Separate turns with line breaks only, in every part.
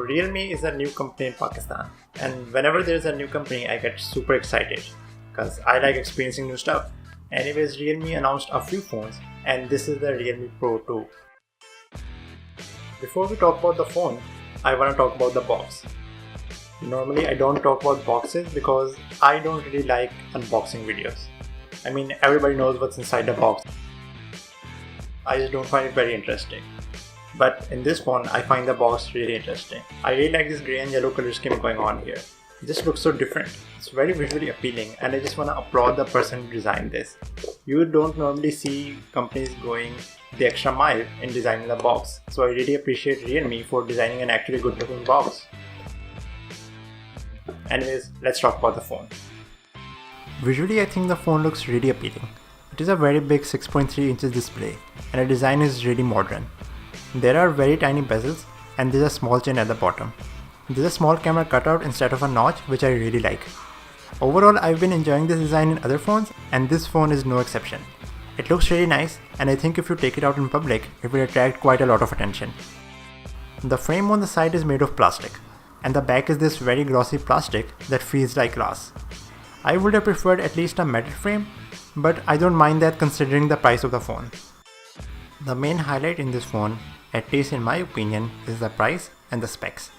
Realme is a new company in Pakistan, and whenever there's a new company I get super excited because I like experiencing new stuff. Anyways, Realme announced a few phones and this is the Realme Pro 2. Before we talk about the phone, I want to talk about the box. Normally I don't talk about boxes because I don't really like unboxing videos. I mean, everybody knows what's inside the box. I just don't find it very interesting. But in this phone, I find the box really interesting. I really like this grey and yellow color scheme going on here. This looks so different. It's very visually appealing and I just want to applaud the person who designed this. You don't normally see companies going the extra mile in designing the box. So I really appreciate Realme for designing an actually good looking box. Anyways, let's talk about the phone. Visually, I think the phone looks really appealing. It is a very big 6.3 inches display and the design is really modern. There are very tiny bezels and there's a small chin at the bottom. There's a small camera cutout instead of a notch, which I really like. Overall, I've been enjoying this design in other phones and this phone is no exception. It looks really nice and I think if you take it out in public, it will attract quite a lot of attention. The frame on the side is made of plastic and the back is this very glossy plastic that feels like glass. I would have preferred at least a metal frame, but I don't mind that considering the price of the phone. The main highlight in this phone, at least in my opinion, is the price and the specs.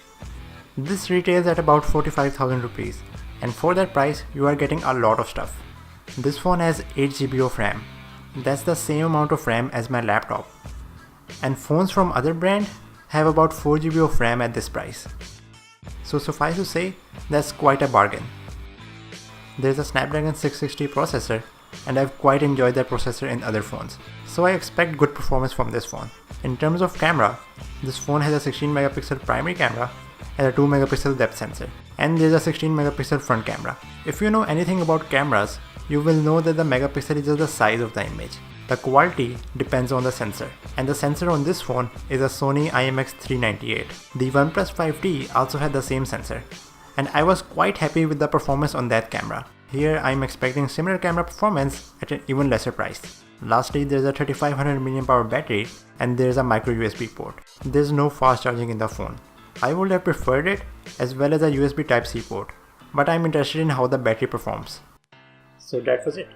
This retails at about 45,000 rupees and for that price you are getting a lot of stuff. This phone has 8GB of RAM. That's the same amount of RAM as my laptop. And phones from other brands have about 4GB of RAM at this price. So suffice to say, that's quite a bargain. There's a Snapdragon 660 processor and I've quite enjoyed that processor in other phones. So I expect good performance from this phone. In terms of camera, this phone has a 16 megapixel primary camera and a 2 megapixel depth sensor. And there's a 16 megapixel front camera. If you know anything about cameras, you will know that the megapixel is just the size of the image. The quality depends on the sensor. And the sensor on this phone is a Sony IMX398. The OnePlus 5T also had the same sensor. And I was quite happy with the performance on that camera. Here I'm expecting similar camera performance at an even lesser price. Lastly, there's a 3500 mAh battery and there's a micro USB port. There's no fast charging in the phone. I would have preferred it as well as a USB Type-C port, but I'm interested in how the battery performs. So that was it.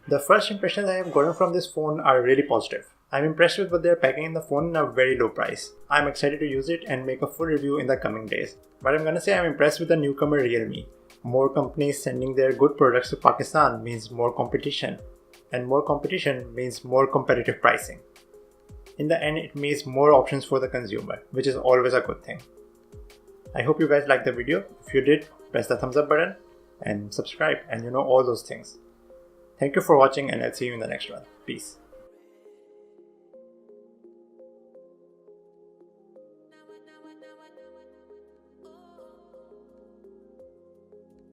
The first impressions I have gotten from this phone are really positive. I'm impressed with what they're packing in the phone in a very low price. I'm excited to use it and make a full review in the coming days. But I'm gonna say I'm impressed with the newcomer Realme. More companies sending their good products to Pakistan means more competition. And more competition means more competitive pricing. In the end, it means more options for the consumer, which is always a good thing. I hope you guys liked the video. If you did, press the thumbs up button and subscribe and all those things. Thank you for watching and I'll see you in the next one. Peace.